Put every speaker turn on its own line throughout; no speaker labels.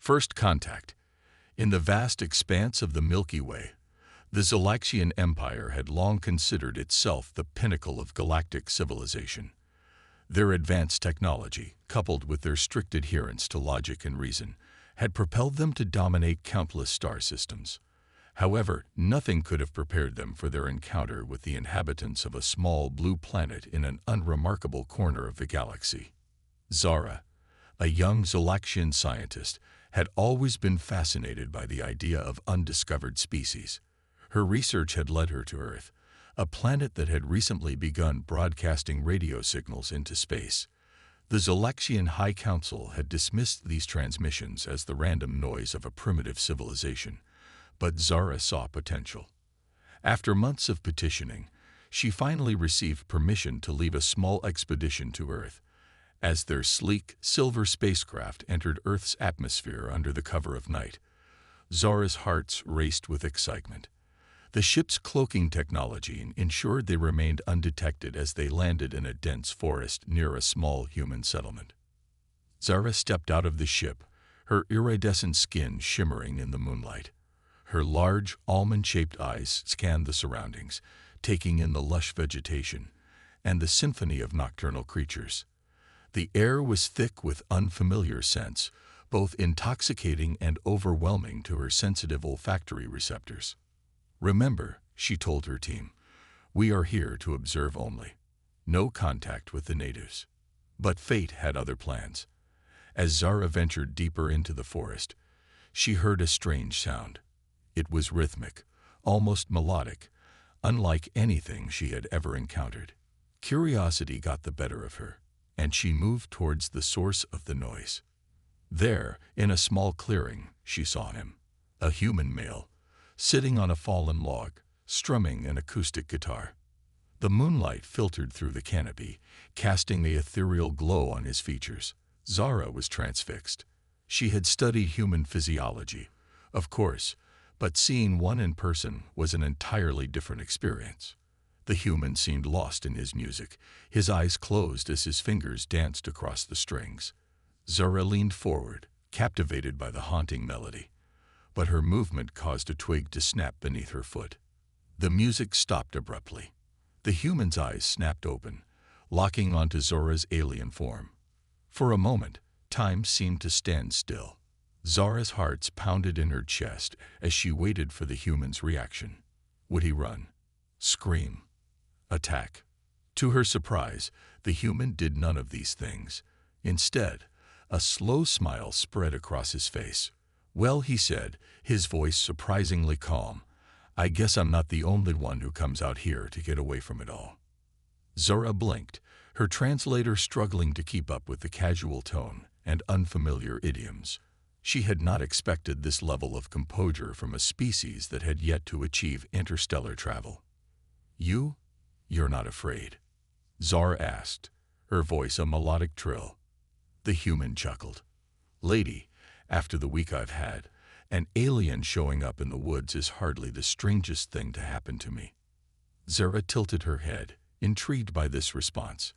First contact. In the vast expanse of the Milky Way, the Zalaxian Empire had long considered itself the pinnacle of galactic civilization. Their advanced technology, coupled with their strict adherence to logic and reason, had propelled them to dominate countless star systems. However, nothing could have prepared them for their encounter with the inhabitants of a small blue planet in an unremarkable corner of the galaxy. Zara, a young Zalaxian scientist, had always been fascinated by the idea of undiscovered species. Her research had led her to Earth, a planet that had recently begun broadcasting radio signals into space. The Zalaxian High Council had dismissed these transmissions as the random noise of a primitive civilization, but Zara saw potential. After months of petitioning, she finally received permission to lead a small expedition to Earth. As their sleek, silver spacecraft entered Earth's atmosphere under the cover of night, Zara's heart raced with excitement. The ship's cloaking technology ensured they remained undetected as they landed in a dense forest near a small human settlement. Zara stepped out of the ship, her iridescent skin shimmering in the moonlight. Her large, almond-shaped eyes scanned the surroundings, taking in the lush vegetation and the symphony of nocturnal creatures. The air was thick with unfamiliar scents, both intoxicating and overwhelming to her sensitive olfactory receptors. "Remember," she told her team, "we are here to observe only. No contact with the natives." But fate had other plans. As Zara ventured deeper into the forest, she heard a strange sound. It was rhythmic, almost melodic, unlike anything she had ever encountered. Curiosity got the better of her, and she moved towards the source of the noise. There, in a small clearing, she saw him, a human male, sitting on a fallen log, strumming an acoustic guitar. The moonlight filtered through the canopy, casting the ethereal glow on his features. Zara was transfixed. She had studied human physiology, of course, but seeing one in person was an entirely different experience. The human seemed lost in his music, his eyes closed as his fingers danced across the strings. Zara leaned forward, captivated by the haunting melody, but her movement caused a twig to snap beneath her foot. The music stopped abruptly. The human's eyes snapped open, locking onto Zara's alien form. For a moment, time seemed to stand still. Zara's heart pounded in her chest as she waited for the human's reaction. Would he run? Scream? Attack? To her surprise, the human did none of these things. Instead, a slow smile spread across his face. "Well," he said, his voice surprisingly calm, "I guess I'm not the only one who comes out here to get away from it all." Zara blinked, her translator struggling to keep up with the casual tone and unfamiliar idioms. She had not expected this level of composure from a species that had yet to achieve interstellar travel. You're not afraid?" Zara asked, her voice a melodic trill. The human chuckled. "Lady, after the week I've had, an alien showing up in the woods is hardly the strangest thing to happen to me." Zara tilted her head, intrigued by this response.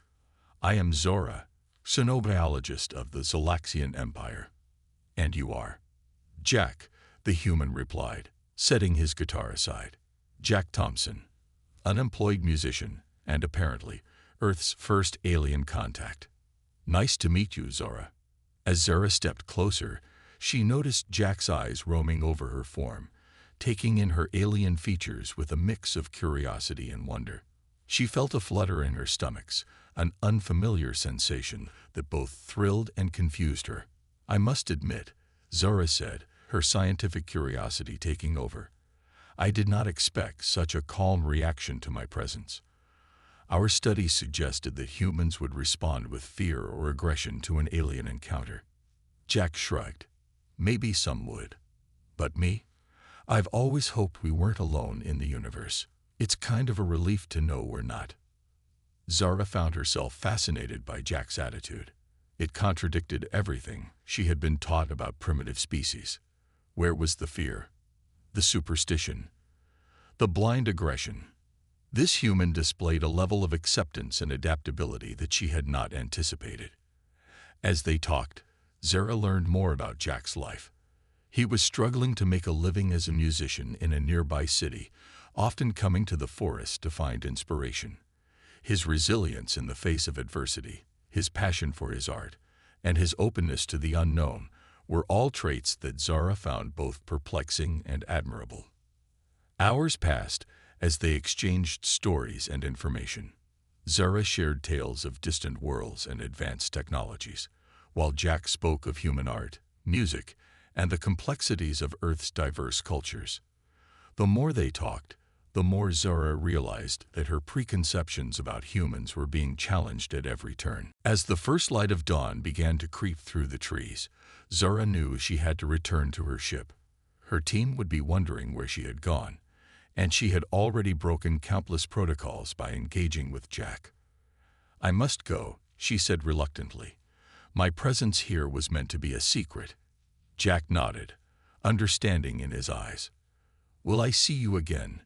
"I am Zora, xenobiologist of the Zalaxian Empire." "And you are?" "Jack," the human replied, setting his guitar aside. "Jack Thompson, unemployed musician, and apparently Earth's first alien contact." "Nice to meet you, Zora." As Zara stepped closer, she noticed Jack's eyes roaming over her form, taking in her alien features with a mix of curiosity and wonder. She felt a flutter in her stomach, an unfamiliar sensation that both thrilled and confused her. "I must admit," Zara said, her scientific curiosity taking over, "I did not expect such a calm reaction to my presence. Our studies suggested that humans would respond with fear or aggression to an alien encounter." Jack shrugged. "Maybe some would. But me? I've always hoped we weren't alone in the universe. It's kind of a relief to know we're not." Zara found herself fascinated by Jack's attitude. It contradicted everything she had been taught about primitive species. Where was the fear? The superstition? The blind aggression? This human displayed a level of acceptance and adaptability that she had not anticipated. As they talked, Zara learned more about Jack's life, He was struggling to make a living as a musician in a nearby city, often coming to the forest to find inspiration. His resilience in the face of adversity, his passion for his art, and his openness to the unknown were all traits that Zara found both perplexing and admirable. Hours passed as they exchanged stories and information. Zara shared tales of distant worlds and advanced technologies, while Jack spoke of human art, music, and the complexities of Earth's diverse cultures. The more they talked, the more Zara realized that her preconceptions about humans were being challenged at every turn. As the first light of dawn began to creep through the trees, Zara knew she had to return to her ship. Her team would be wondering where she had gone, and she had already broken countless protocols by engaging with Jack. "I must go," she said reluctantly. "My presence here was meant to be a secret." Jack nodded, understanding in his eyes. "Will I see you again?"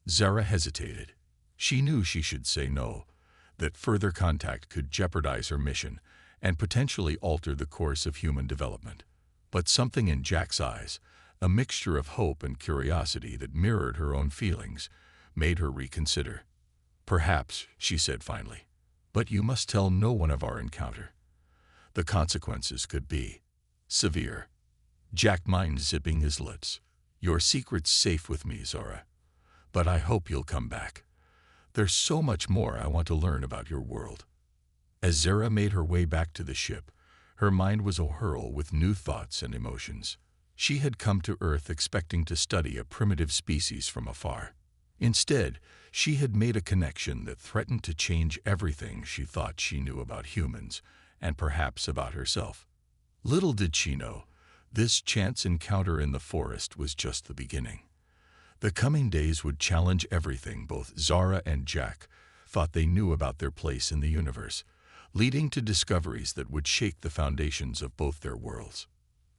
Zara hesitated. She knew she should say no, that further contact could jeopardize her mission and potentially alter the course of human development. But something in Jack's eyes, a mixture of hope and curiosity that mirrored her own feelings, made her reconsider. "Perhaps," she said finally, "but you must tell no one of our encounter. The consequences could be severe." Jack minded zipping his lips. "Your secret's safe with me, Zara. But I hope you'll come back. There's so much more I want to learn about your world." As Zara made her way back to the ship, her mind was awhirl with new thoughts and emotions. She had come to Earth expecting to study a primitive species from afar. Instead, she had made a connection that threatened to change everything she thought she knew about humans, and perhaps about herself. Little did she know, this chance encounter in the forest was just the beginning. The coming days would challenge everything both Zara and Jack thought they knew about their place in the universe, leading to discoveries that would shake the foundations of both their worlds.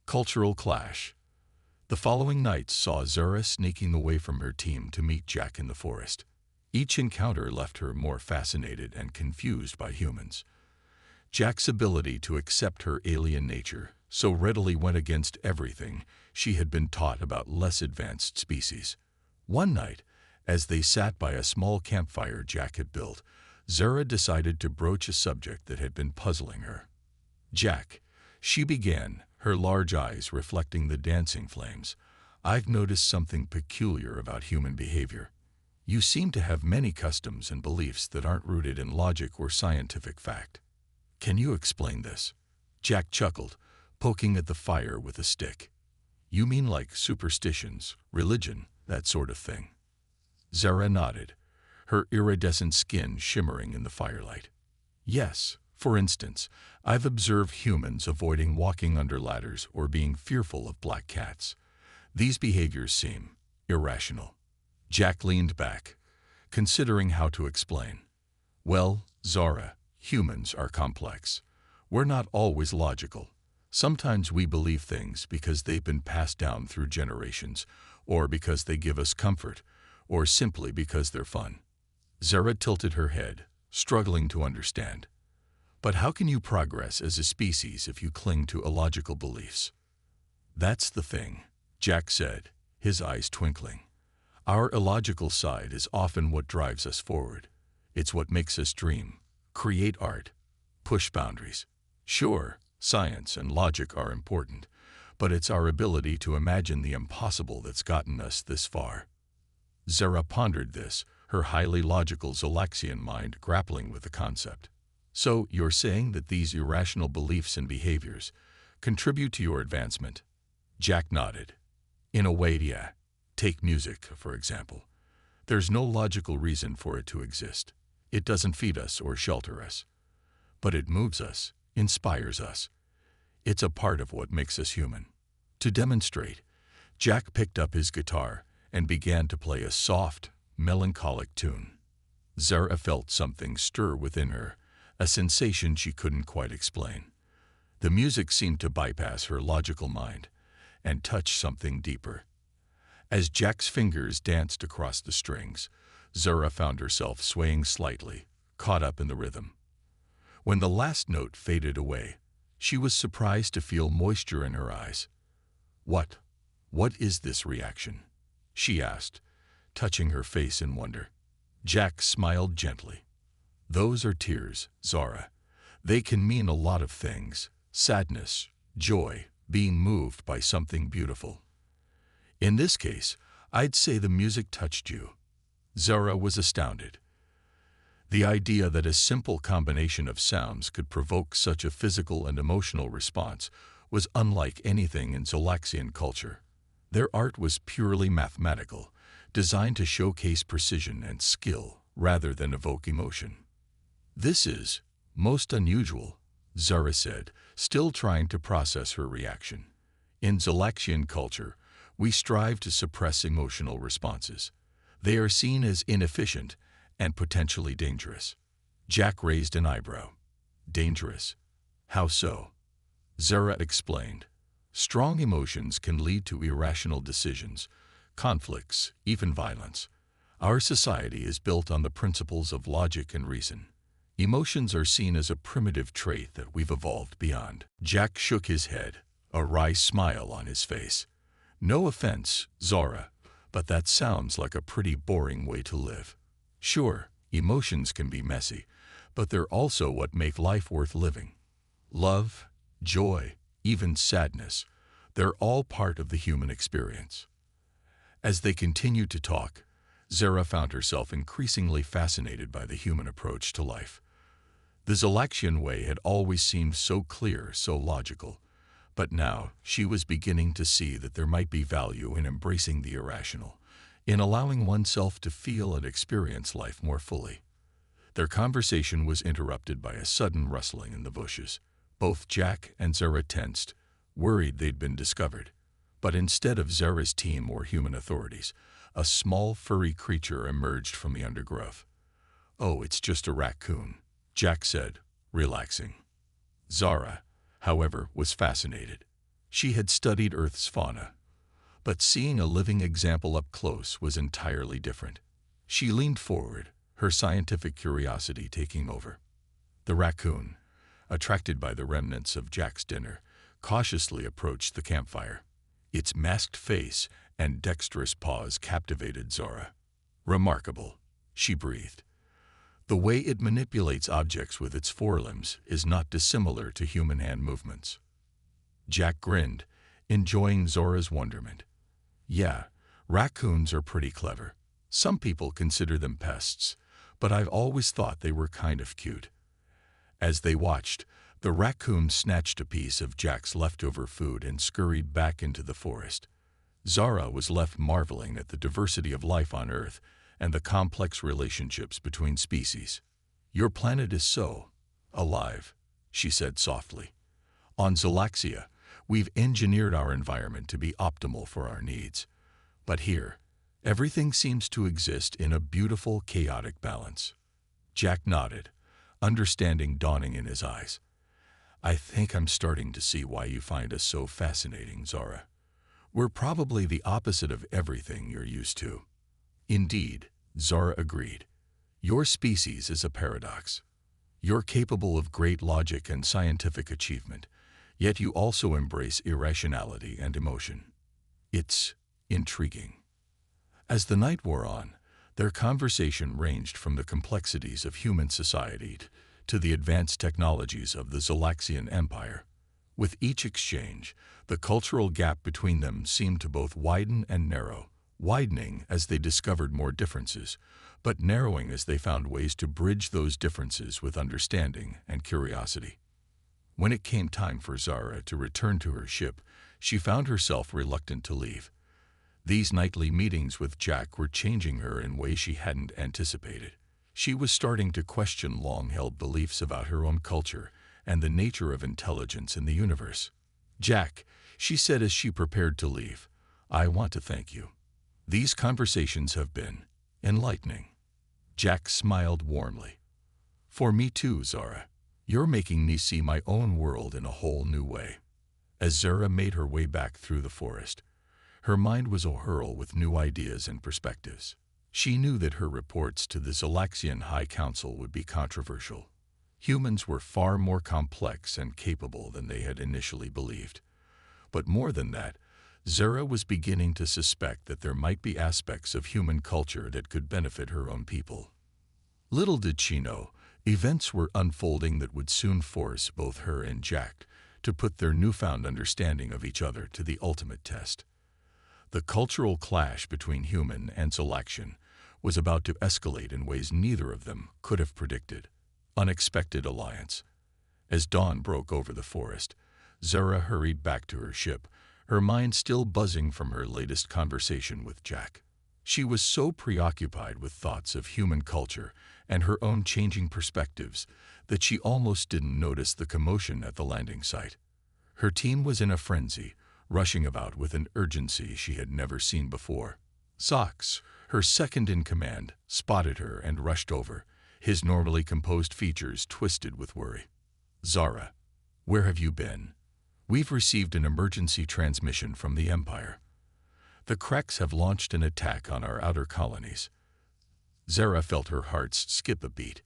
Cultural clash. The following night saw Zara sneaking away from her team to meet Jack in the forest. Each encounter left her more fascinated and confused by humans. Jack's ability to accept her alien nature so readily went against everything she had been taught about less advanced species. One night, as they sat by a small campfire Jack had built, Zara decided to broach a subject that had been puzzling her. "Jack," she began, her large eyes reflecting the dancing flames, "I've noticed something peculiar about human behavior. You seem to have many customs and beliefs that aren't rooted in logic or scientific fact. Can you explain this?" Jack chuckled, poking at the fire with a stick. "You mean like superstitions, religion, that sort of thing?" Zara nodded, her iridescent skin shimmering in the firelight. "Yes, for instance, I've observed humans avoiding walking under ladders or being fearful of black cats. These behaviors seem irrational." Jack leaned back, considering how to explain. "Well, Zara, humans are complex. We're not always logical. Sometimes we believe things because they've been passed down through generations, or because they give us comfort, or simply because they're fun." Zara tilted her head, struggling to understand. "But how can you progress as a species if you cling to illogical beliefs?" "That's the thing," Jack said, his eyes twinkling. "Our illogical side is often what drives us forward. It's what makes us dream, create art, push boundaries. Sure, science and logic are important, but it's our ability to imagine the impossible that's gotten us this far." Zara pondered this, her highly logical Zalaxian mind grappling with the concept. "So you're saying that these irrational beliefs and behaviors contribute to your advancement?" Jack nodded. "In a way, yeah. Take music, for example. There's no logical reason for it to exist. It doesn't feed us or shelter us. But it moves us, inspires us. It's a part of what makes us human." To demonstrate, Jack picked up his guitar and began to play a soft, melancholic tune. Zara felt something stir within her, a sensation she couldn't quite explain. The music seemed to bypass her logical mind and touch something deeper. As Jack's fingers danced across the strings, Zara found herself swaying slightly, caught up in the rhythm. When the last note faded away, she was surprised to feel moisture in her eyes. "What?" "What is this reaction?" she asked, touching her face in wonder. Jack smiled gently. "Those are tears, Zara. They can mean a lot of things: sadness, joy, being moved by something beautiful. In this case, I'd say the music touched you." Zara was astounded. The idea that a simple combination of sounds could provoke such a physical and emotional response was unlike anything in Zolaxian culture. Their art was purely mathematical, designed to showcase precision and skill rather than evoke emotion. "This is most unusual," Zara said, still trying to process her reaction. In Zolaxian culture, we strive to suppress emotional responses. They are seen as inefficient and potentially dangerous. Jack raised an eyebrow. "Dangerous? How so?" Zara explained. "Strong emotions can lead to irrational decisions, conflicts, even violence. Our society is built on the principles of logic and reason. Emotions are seen as a primitive trait that we've evolved beyond." Jack shook his head, a wry smile on his face. "No offense, Zara, but that sounds like a pretty boring way to live. Sure, emotions can be messy, but they're also what make life worth living. Love, joy, even sadness, they're all part of the human experience." As they continued to talk, Zara found herself increasingly fascinated by the human approach to life. The Zolaxian way had always seemed so clear, so logical, but now she was beginning to see that there might be value in embracing the irrational, in allowing oneself to feel and experience life more fully. Their conversation was interrupted by a sudden rustling in the bushes. Both Jack and Zara tensed, worried they'd been discovered. But instead of Zara's team or human authorities, a small furry creature emerged from the undergrowth. "Oh, it's just a raccoon," Jack said, relaxing. Zara, however, was fascinated. She had studied Earth's fauna, but seeing a living example up close was entirely different. She leaned forward, her scientific curiosity taking over. The raccoon, attracted by the remnants of Jack's dinner, cautiously approached the campfire. Its masked face and dexterous paws captivated Zara. "Remarkable," she breathed. "The way it manipulates objects with its forelimbs is not dissimilar to human hand movements." Jack grinned, enjoying Zora's wonderment. "Yeah, raccoons are pretty clever. Some people consider them pests, but I've always thought they were kind of cute." As they watched, the raccoon snatched a piece of Jack's leftover food and scurried back into the forest. Zara was left marveling at the diversity of life on Earth and the complex relationships between species. "Your planet is so alive," she said softly. "On Zolaxia, we've engineered our environment to be optimal for our needs. But here, everything seems to exist in a beautiful, chaotic balance." Jack nodded, understanding dawning in his eyes. "I think I'm starting to see why you find us so fascinating, Zara. We're probably the opposite of everything you're used to." "Indeed," Zara agreed. "Your species is a paradox. You're capable of great logic and scientific achievement, yet you also embrace irrationality and emotion. It's intriguing." As the night wore on, their conversation ranged from the complexities of human society to the advanced technologies of the Zolaxian Empire. With each exchange, the cultural gap between them seemed to both widen and narrow, widening as they discovered more differences, but narrowing as they found ways to bridge those differences with understanding and curiosity. When it came time for Zara to return to her ship, she found herself reluctant to leave. These nightly meetings with Jack were changing her in ways she hadn't anticipated. She was starting to question long-held beliefs about her own culture and the nature of intelligence in the universe. "Jack," she said as she prepared to leave, "I want to thank you. These conversations have been enlightening." Jack smiled warmly. "For me too, Zara. You're making me see my own world in a whole new way." As Zara made her way back through the forest, her mind was awhirl with new ideas and perspectives. She knew that her reports to the Zolaxian High Council would be controversial. Humans were far more complex and capable than they had initially believed. But more than that, Zara was beginning to suspect that there might be aspects of human culture that could benefit her own people. Little did she know, events were unfolding that would soon force both her and Jack to put their newfound understanding of each other to the ultimate test. The cultural clash between human and Zolaxian was about to escalate in ways neither of them could have predicted. Unexpected alliance. As dawn broke over the forest, Zara hurried back to her ship, her mind still buzzing from her latest conversation with Jack. She was so preoccupied with thoughts of human culture and her own changing perspectives that she almost didn't notice the commotion at the landing site. Her team was in a frenzy, rushing about with an urgency she had never seen before. Sox, her second in command, spotted her and rushed over, his normally composed features twisted with worry. "Zara, where have you been? We've received an emergency transmission from the Empire. The Cracks have launched an attack on our outer colonies." Zara felt her heart skip a beat.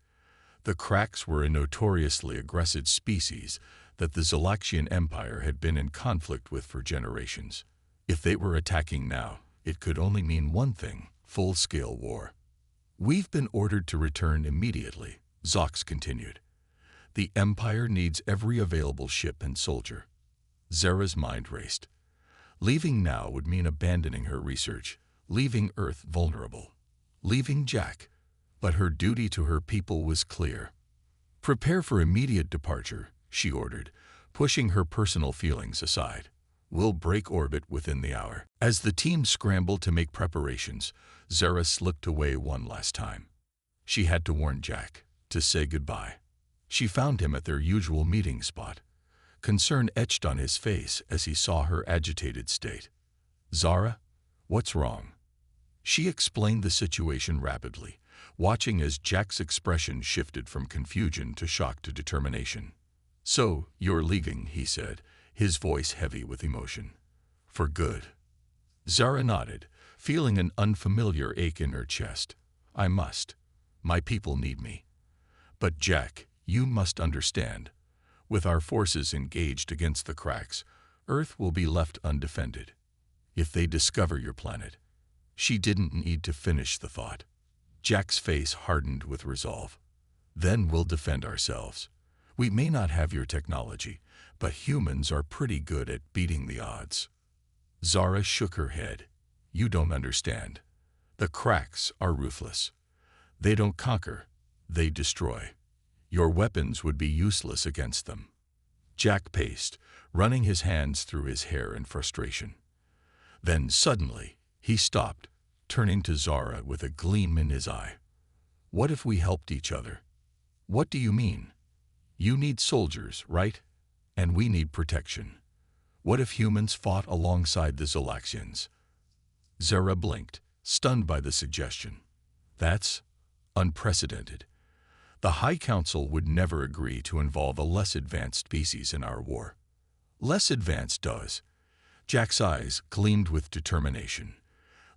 The Cracks were a notoriously aggressive species that the Zolaxian Empire had been in conflict with for generations. If they were attacking now, it could only mean one thing: full-scale war. "We've been ordered to return immediately," Zox continued. "The Empire needs every available ship and soldier." Zara's mind raced. Leaving now would mean abandoning her research, leaving Earth vulnerable, leaving Jack. But her duty to her people was clear. "Prepare for immediate departure," she ordered, pushing her personal feelings aside. "We'll break orbit within the hour." As the team scrambled to make preparations, Zara slipped away one last time. She had to warn Jack, to say goodbye. She found him at their usual meeting spot. Concern etched on his face as he saw her agitated state. "Zara, what's wrong?" She explained the situation rapidly, watching as Jack's expression shifted from confusion to shock to determination. "So, you're leaving," he said, his voice heavy with emotion. "For good." Zara nodded, feeling an unfamiliar ache in her chest. "I must. My people need me. But Jack, you must understand. With our forces engaged against the Cracks, Earth will be left undefended. If they discover your planet..." She didn't need to finish the thought. Jack's face hardened with resolve. "Then we'll defend ourselves. We may not have your technology, but humans are pretty good at beating the odds." Zara shook her head. "You don't understand. The Cracks are ruthless. They don't conquer, they destroy. Your weapons would be useless against them." Jack paced, running his hands through his hair in frustration. Then suddenly, he stopped, turning to Zara with a gleam in his eye. "What if we helped each other?" "What do you mean?" "You need soldiers, right? And we need protection. What if humans fought alongside the Zolaxians?" Zara blinked, stunned by the suggestion. "That's unprecedented. The High Council would never agree to involve a less advanced species in our war." "Less advanced does." Jack's eyes gleamed with determination.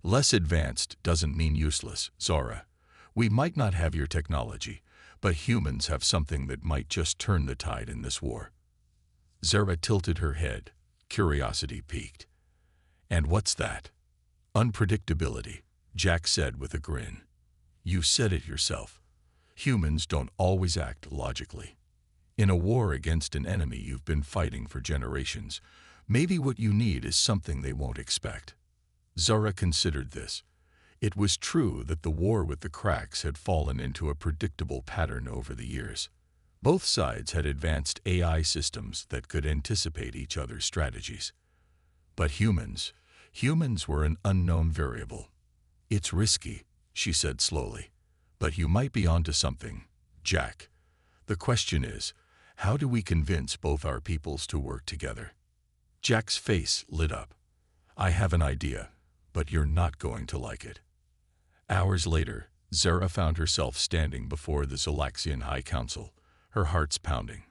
"Less advanced doesn't mean useless, Zara. We might not have your technology, but humans have something that might just turn the tide in this war." Zara tilted her head, curiosity piqued. "And what's that?" "Unpredictability," Jack said with a grin. "You said it yourself. Humans don't always act logically. In a war against an enemy you've been fighting for generations, maybe what you need is something they won't expect." Zara considered this. It was true that the war with the Cracks had fallen into a predictable pattern over the years. Both sides had advanced AI systems that could anticipate each other's strategies. But humans were an unknown variable. "It's risky," she said slowly, "but you might be onto something, Jack. The question is, how do we convince both our peoples to work together?" Jack's face lit up. "I have an idea, but you're not going to like it." Hours later, Zara found herself standing before the Zolaxian High Council, her heart's pounding.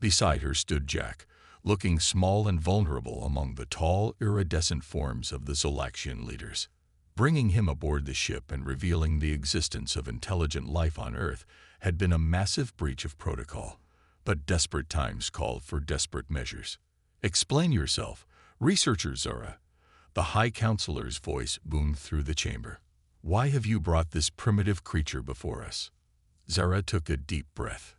Beside her stood Jack, looking small and vulnerable among the tall, iridescent forms of the Zolaxian leaders. Bringing him aboard the ship and revealing the existence of intelligent life on Earth had been a massive breach of protocol, but desperate times called for desperate measures. "Explain yourself. Researcher Zara," The High Counselor's voice boomed through the chamber. "Why have you brought this primitive creature before us?" Zara took a deep breath.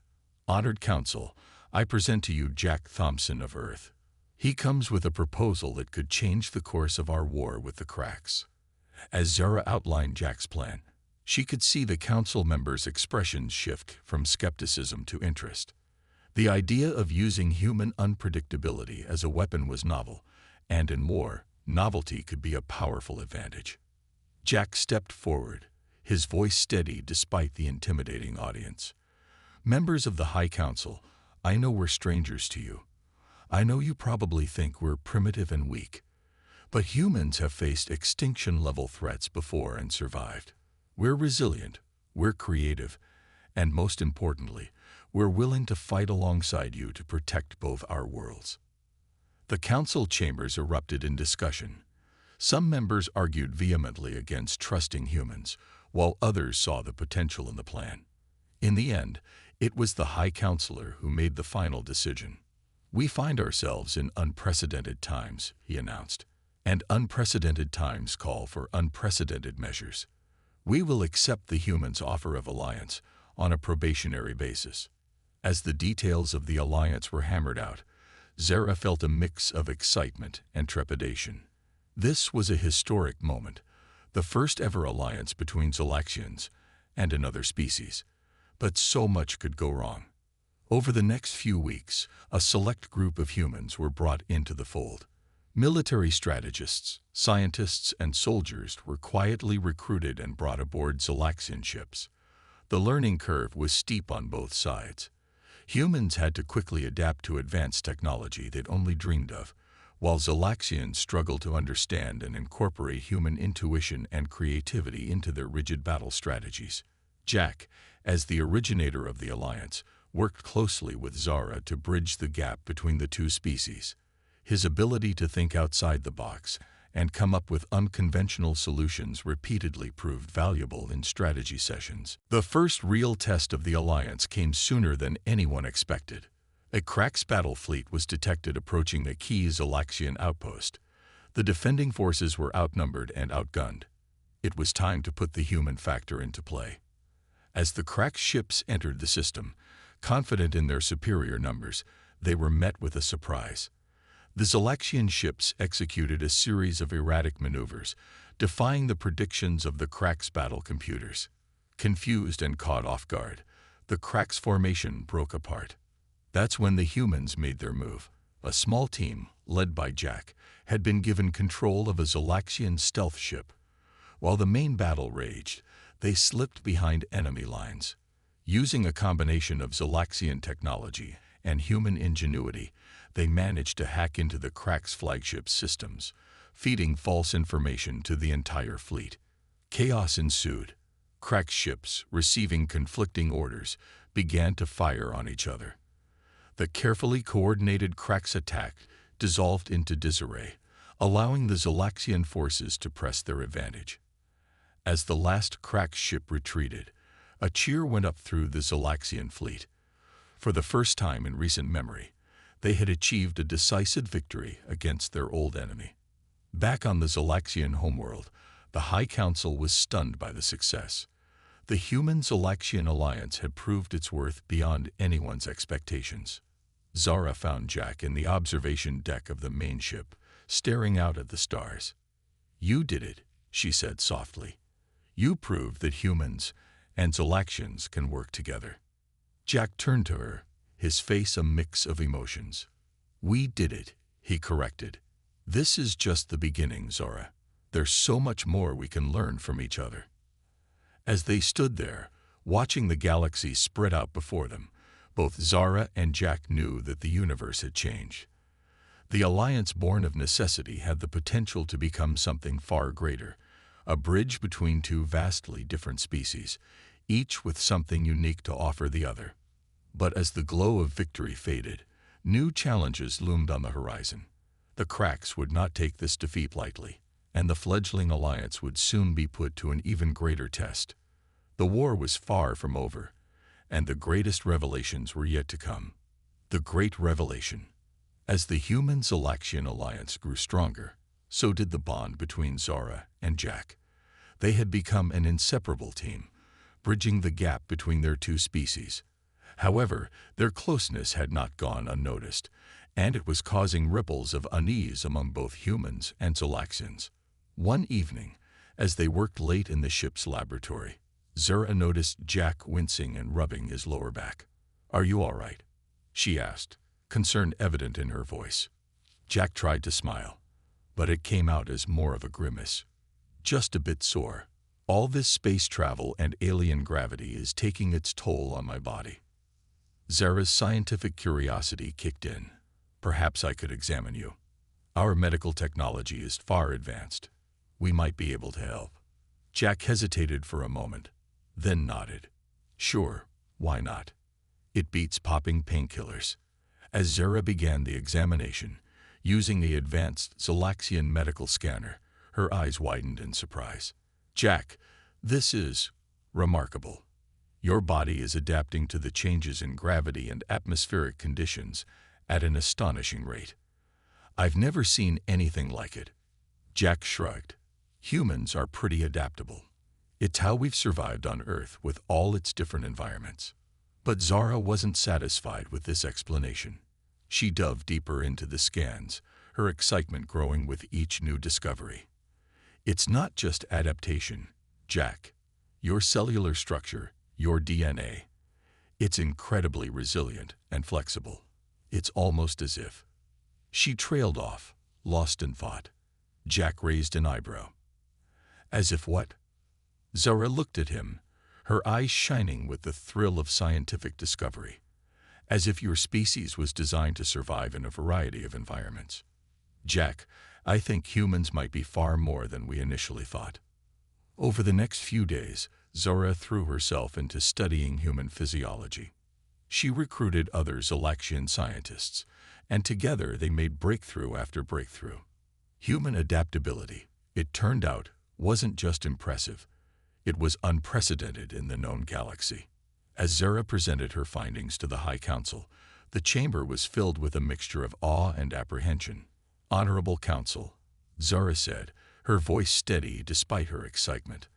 "Honored Council, I present to you Jack Thompson of Earth. He comes with a proposal that could change the course of our war with the Cracks." As Zara outlined Jack's plan, she could see the council members' expressions shift from skepticism to interest. The idea of using human unpredictability as a weapon was novel, and in war, novelty could be a powerful advantage. Jack stepped forward, his voice steady despite the intimidating audience. "Members of the High Council, I know we're strangers to you. I know you probably think we're primitive and weak. But humans have faced extinction-level threats before and survived. We're resilient, we're creative, and most importantly, we're willing to fight alongside you to protect both our worlds." The council chambers erupted in discussion. Some members argued vehemently against trusting humans, while others saw the potential in the plan. In the end, it was the High Counselor who made the final decision. "We find ourselves in unprecedented times," he announced, "and unprecedented times call for unprecedented measures. We will accept the humans' offer of alliance on a probationary basis." As the details of the alliance were hammered out, Zara felt a mix of excitement and trepidation. This was a historic moment, the first ever alliance between Zolaxians and another species. But so much could go wrong. Over the next few weeks, a select group of humans were brought into the fold. Military strategists, scientists, and soldiers were quietly recruited and brought aboard Zolaxian ships. The learning curve was steep on both sides. Humans had to quickly adapt to advanced technology they'd only dreamed of, while Zolaxians struggled to understand and incorporate human intuition and creativity into their rigid battle strategies. Jack, as the originator of the alliance, worked closely with Zara to bridge the gap between the two species. His ability to think outside the box and come up with unconventional solutions repeatedly proved valuable in strategy sessions. The first real test of the alliance came sooner than anyone expected. A Cracks battle fleet was detected approaching a key Zolaxian outpost. The defending forces were outnumbered and outgunned. It was time to put the human factor into play. As the Cracks ships entered the system, confident in their superior numbers, they were met with a surprise. The Zolaxian ships executed a series of erratic maneuvers, defying the predictions of the Cracks battle computers. Confused and caught off guard, the Cracks formation broke apart. That's when the humans made their move. A small team, led by Jack, had been given control of a Zolaxian stealth ship. While the main battle raged, they slipped behind enemy lines. Using a combination of Zolaxian technology and human ingenuity, they managed to hack into the Cracks flagship systems, feeding false information to the entire fleet. Chaos ensued. Cracks ships, receiving conflicting orders, began to fire on each other. The carefully coordinated Cracks attack dissolved into disarray, allowing the Zolaxian forces to press their advantage. As the last Cracks ship retreated, a cheer went up through the Zolaxian fleet. For the first time in recent memory, they had achieved a decisive victory against their old enemy. Back on the Zolaxian homeworld, the High Council was stunned by the success. The human-Zolaxian alliance had proved its worth beyond anyone's expectations. Zara found Jack in the observation deck of the main ship, staring out at the stars. "You did it," she said softly. "You proved that humans and Zolaxians can work together." Jack turned to her, his face a mix of emotions. "We did it," he corrected. "This is just the beginning, Zara. There's so much more we can learn from each other." As they stood there, watching the galaxy spread out before them, both Zara and Jack knew that the universe had changed. The alliance born of necessity had the potential to become something far greater, a bridge between two vastly different species, each with something unique to offer the other. But as the glow of victory faded, new challenges loomed on the horizon. The Cracks would not take this defeat lightly, and the fledgling alliance would soon be put to an even greater test. The war was far from over, and the greatest revelations were yet to come. The Great Revelation. As the human-Zolaxian alliance grew stronger, So did the bond between Zara and Jack. They had become an inseparable team, bridging the gap between their two species. However, their closeness had not gone unnoticed, and it was causing ripples of unease among both humans and Zolaxians. One evening, as they worked late in the ship's laboratory, Zara noticed Jack wincing and rubbing his lower back. "Are you all right?" she asked, concern evident in her voice. Jack tried to smile, but it came out as more of a grimace. "Just a bit sore. All this space travel and alien gravity is taking its toll on my body." Zara's scientific curiosity kicked in. "Perhaps I could examine you. Our medical technology is far advanced. We might be able to help." Jack hesitated for a moment, then nodded. "Sure, why not? It beats popping painkillers." As Zara began the examination, using the advanced Zolaxian medical scanner, her eyes widened in surprise. "Jack, this is remarkable. Your body is adapting to the changes in gravity and atmospheric conditions at an astonishing rate. I've never seen anything like it." Jack shrugged. "Humans are pretty adaptable. It's how we've survived on Earth with all its different environments." But Zara wasn't satisfied with this explanation. She dove deeper into the scans, her excitement growing with each new discovery. "It's not just adaptation, Jack. Your cellular structure, your DNA, it's incredibly resilient and flexible. It's almost as if—" She trailed off, lost in thought. Jack raised an eyebrow. "As if what?" Zara looked at him, her eyes shining with the thrill of scientific discovery. "As if your species was designed to survive in a variety of environments. Jack, I think humans might be far more than we initially thought." Over the next few days, Zara threw herself into studying human physiology. She recruited other Zolaxian scientists, and together they made breakthrough after breakthrough. Human adaptability, it turned out, wasn't just impressive. It was unprecedented in the known galaxy. As Zara presented her findings to the High Council, the chamber was filled with a mixture of awe and apprehension. "Honorable Council," Zara said, her voice steady despite her excitement,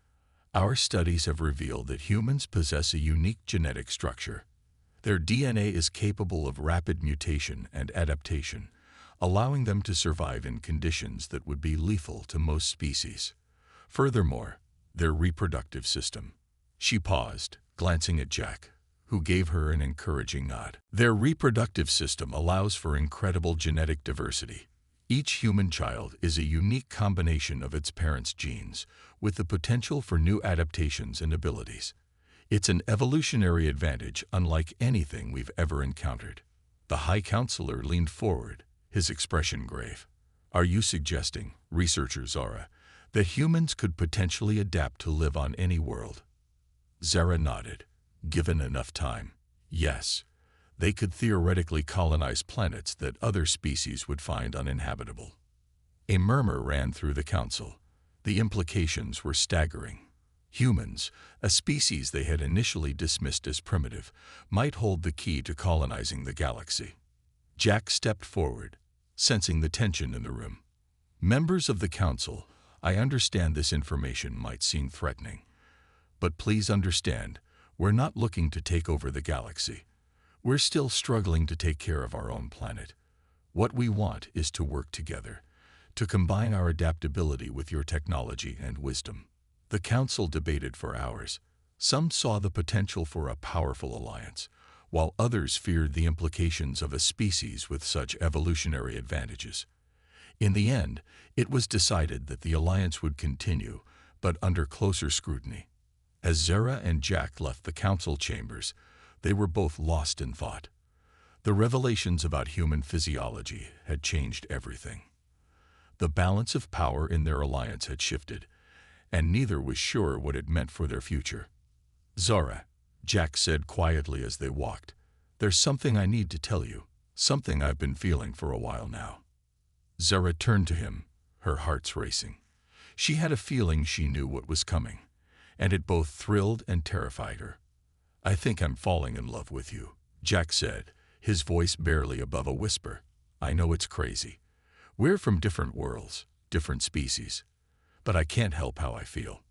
"our studies have revealed that humans possess a unique genetic structure. Their DNA is capable of rapid mutation and adaptation, allowing them to survive in conditions that would be lethal to most species. Furthermore, their reproductive system—" She paused, glancing at Jack, who gave her an encouraging nod. "Their reproductive system allows for incredible genetic diversity. Each human child is a unique combination of its parents' genes, with the potential for new adaptations and abilities. It's an evolutionary advantage unlike anything we've ever encountered." The High Counselor leaned forward, his expression grave. "Are you suggesting, researcher Zara, that humans could potentially adapt to live on any world?" Zara nodded. "Given enough time, yes. They could theoretically colonize planets that other species would find uninhabitable." A murmur ran through the council. The implications were staggering. Humans, a species they had initially dismissed as primitive, might hold the key to colonizing the galaxy. Jack stepped forward, sensing the tension in the room. "Members of the council, I understand this information might seem threatening. But please understand, we're not looking to take over the galaxy. We're still struggling to take care of our own planet. What we want is to work together, to combine our adaptability with your technology and wisdom." The council debated for hours. Some saw the potential for a powerful alliance, while others feared the implications of a species with such evolutionary advantages. In the end, it was decided that the alliance would continue, but under closer scrutiny. As Zara and Jack left the council chambers, they were both lost in thought. The revelations about human physiology had changed everything. The balance of power in their alliance had shifted, and neither was sure what it meant for their future. "Zara," Jack said quietly as they walked, "there's something I need to tell you, something I've been feeling for a while now." Zara turned to him, her heart racing. She had a feeling she knew what was coming, and it both thrilled and terrified her. "I think I'm falling in love with you," Jack said, his voice barely above a whisper. "I know it's crazy. We're from different worlds, different species. But I can't help how I feel.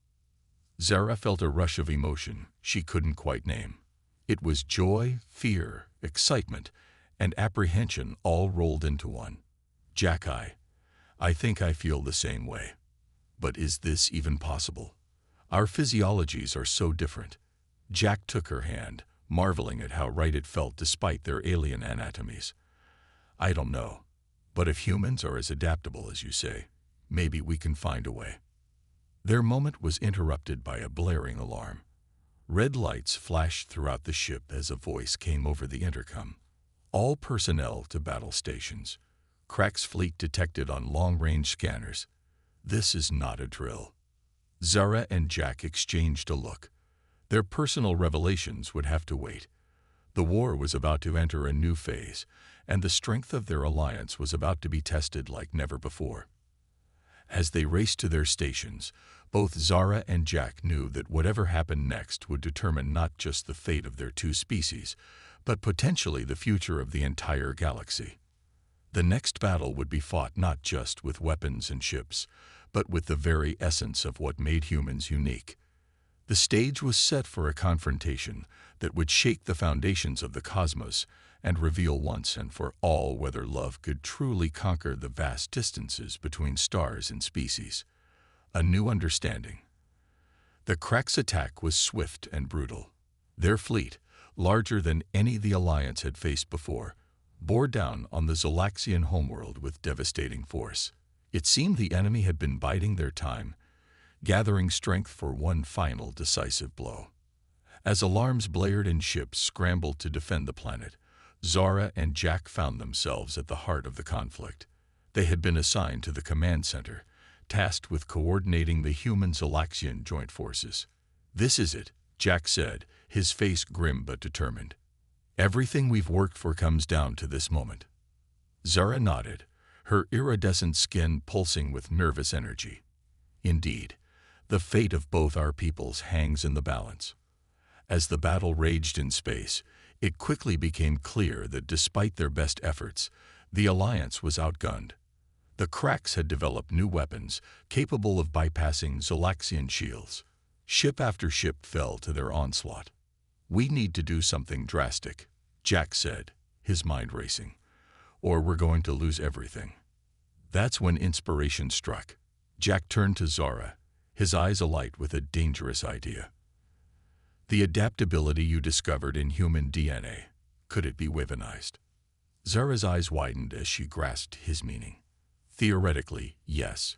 Zara felt a rush of emotion she couldn't quite name. It was joy, fear, excitement, and apprehension all rolled into one. Jack, I think I feel the same way. But is this even possible? Our physiologies are so different. Jack took her hand, marveling at how right it felt despite their alien anatomies. I don't know, but if humans are as adaptable as you say, maybe we can find a way. Their moment was interrupted by a blaring alarm. Red lights flashed throughout the ship as a voice came over the intercom. All personnel to battle stations. Cracks fleet detected on long-range scanners. This is not a drill. Zara and Jack exchanged a look. Their personal revelations would have to wait. The war was about to enter a new phase, and the strength of their alliance was about to be tested like never before. As they raced to their stations, both Zara and Jack knew that whatever happened next would determine not just the fate of their two species, but potentially the future of the entire galaxy. The next battle would be fought not just with weapons and ships, but with the very essence of what made humans unique. The stage was set for a confrontation that would shake the foundations of the cosmos and reveal once and for all whether love could truly conquer the vast distances between stars and species. A new understanding. The Cracks' attack was swift and brutal. Their fleet, larger than any the Alliance had faced before, bore down on the Zolaxian homeworld with devastating force. It seemed the enemy had been biding their time, gathering strength for one final decisive blow. As alarms blared and ships scrambled to defend the planet, Zara and Jack found themselves at the heart of the conflict. They had been assigned to the command center, tasked with coordinating the human-Zolaxian joint forces. "This is it," Jack said, his face grim but determined. "Everything we've worked for comes down to this moment." Zara nodded, her iridescent skin pulsing with nervous energy. "Indeed, the fate of both our peoples hangs in the balance." As the battle raged in space, it quickly became clear that despite their best efforts, the Alliance was outgunned. The Cracks had developed new weapons capable of bypassing Zolaxian shields. Ship after ship fell to their onslaught. "We need to do something drastic," Jack said, his mind racing, "or we're going to lose everything." That's when inspiration struck. Jack turned to Zara, his eyes alight with a dangerous idea. "The adaptability you discovered in human DNA, could it be weaponized?" Zara's eyes widened as she grasped his meaning. "Theoretically, yes,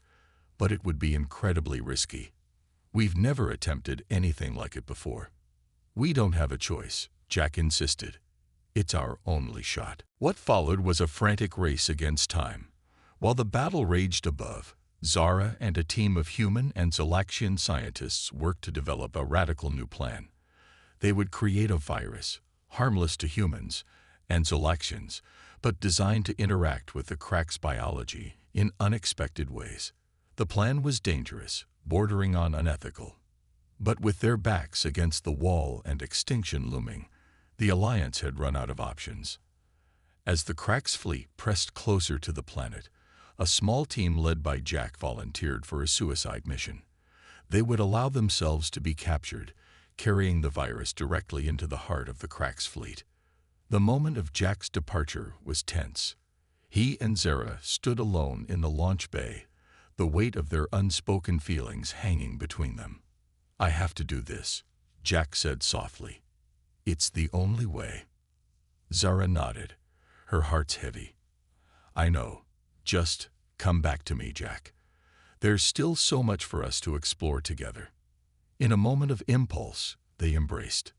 but it would be incredibly risky. We've never attempted anything like it before." "We don't have a choice," Jack insisted. "It's our only shot." What followed was a frantic race against time. While the battle raged above, Zara and a team of human and Zolaxian scientists worked to develop a radical new plan. They would create a virus, harmless to humans and Zolaxians, but designed to interact with the Cracks' biology in unexpected ways. The plan was dangerous, bordering on unethical. But with their backs against the wall and extinction looming, the Alliance had run out of options. As the Cracks' fleet pressed closer to the planet, a small team led by Jack volunteered for a suicide mission. They would allow themselves to be captured, carrying the virus directly into the heart of the Cracks' fleet. The moment of Jack's departure was tense. He and Zara stood alone in the launch bay, the weight of their unspoken feelings hanging between them. "I have to do this," Jack said softly. "It's the only way." Zara nodded, her heart's heavy. "I know. Just come back to me, Jack. There's still so much for us to explore together." In a moment of impulse, they embraced.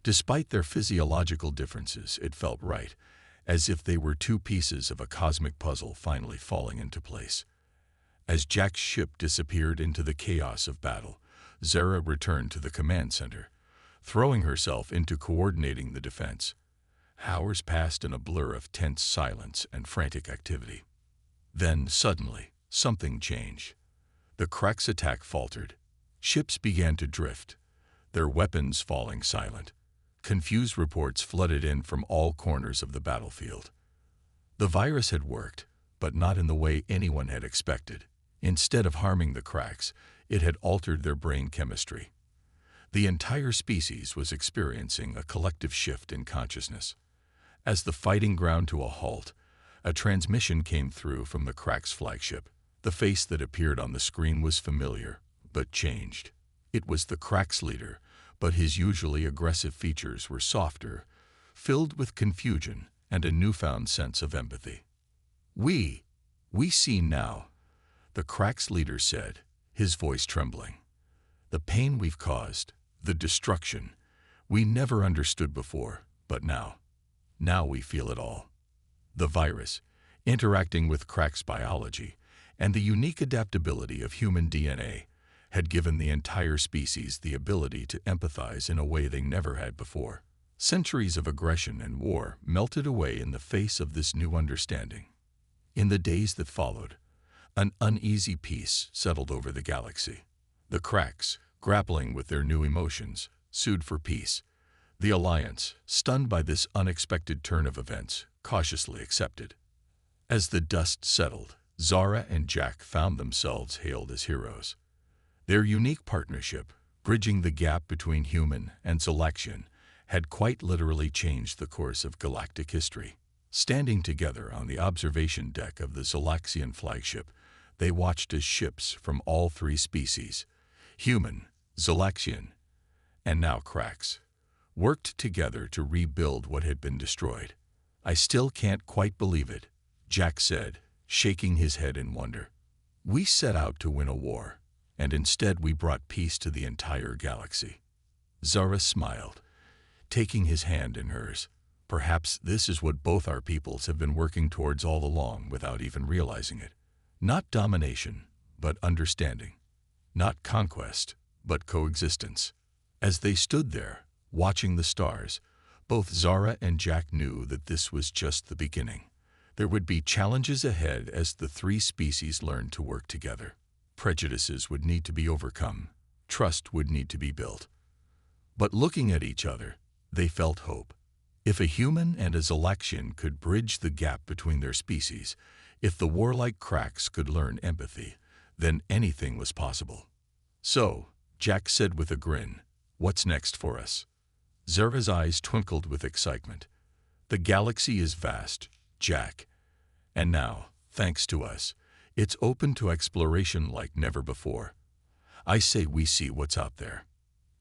Despite their physiological differences, it felt right, as if they were two pieces of a cosmic puzzle finally falling into place. As Jack's ship disappeared into the chaos of battle, Zara returned to the command center, throwing herself into coordinating the defense. Hours passed in a blur of tense silence and frantic activity. Then, suddenly, something changed. The Cracks' attack faltered. Ships began to drift, their weapons falling silent. Confused reports flooded in from all corners of the battlefield. The virus had worked, but not in the way anyone had expected. Instead of harming the cracks, it had altered their brain chemistry. The entire species was experiencing a collective shift in consciousness. As the fighting ground to a halt, a transmission came through from the Cracks flagship. The face that appeared on the screen was familiar, but changed. It was the Cracks leader, but his usually aggressive features were softer, filled with confusion and a newfound sense of empathy. We see now," the Cracks leader said, his voice trembling. "The pain we've caused, the destruction, we never understood before, but now we feel it all. The virus, interacting with Cracks biology, and the unique adaptability of human DNA had given the entire species the ability to empathize in a way they never had before. Centuries of aggression and war melted away in the face of this new understanding. In the days that followed, an uneasy peace settled over the galaxy. The Cracks, grappling with their new emotions, sued for peace. The Alliance, stunned by this unexpected turn of events, cautiously accepted. As the dust settled, Zara and Jack found themselves hailed as heroes. Their unique partnership, bridging the gap between human and Zalaxian, had quite literally changed the course of galactic history. Standing together on the observation deck of the Zalaxian flagship, they watched as ships from all three species, human, Zalaxian, and now Cracks, worked together to rebuild what had been destroyed. "I still can't quite believe it," Jack said, shaking his head in wonder. "We set out to win a war, and instead we brought peace to the entire galaxy." Zara smiled, taking his hand in hers. "Perhaps this is what both our peoples have been working towards all along without even realizing it. Not domination, but understanding. Not conquest, but coexistence." As they stood there, watching the stars, both Zara and Jack knew that this was just the beginning. There would be challenges ahead as the three species learned to work together. Prejudices would need to be overcome. Trust would need to be built. But looking at each other, they felt hope. If a human and a Zalaxian could bridge the gap between their species, if the warlike Cracks could learn empathy, then anything was possible. "So," Jack said with a grin, "what's next for us?" Zara's eyes twinkled with excitement. "The galaxy is vast, Jack. And now, thanks to us, it's open to exploration like never before. I say we see what's out there.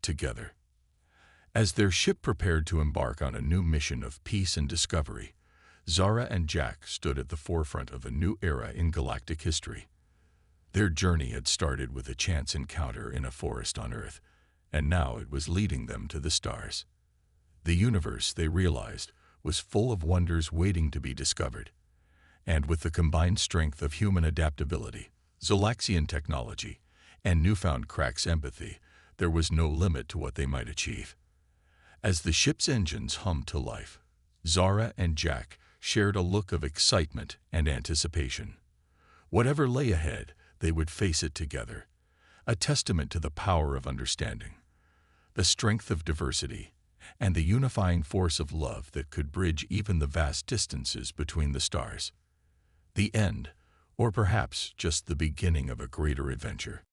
Together." As their ship prepared to embark on a new mission of peace and discovery, Zara and Jack stood at the forefront of a new era in galactic history. Their journey had started with a chance encounter in a forest on Earth, and now it was leading them to the stars. The universe, they realized, was full of wonders waiting to be discovered. And with the combined strength of human adaptability, Zalaxian technology, and newfound Cracks empathy, there was no limit to what they might achieve. As the ship's engines hummed to life, Zara and Jack shared a look of excitement and anticipation. Whatever lay ahead, they would face it together, a testament to the power of understanding, the strength of diversity, and the unifying force of love that could bridge even the vast distances between the stars. The end, or perhaps just the beginning of a greater adventure.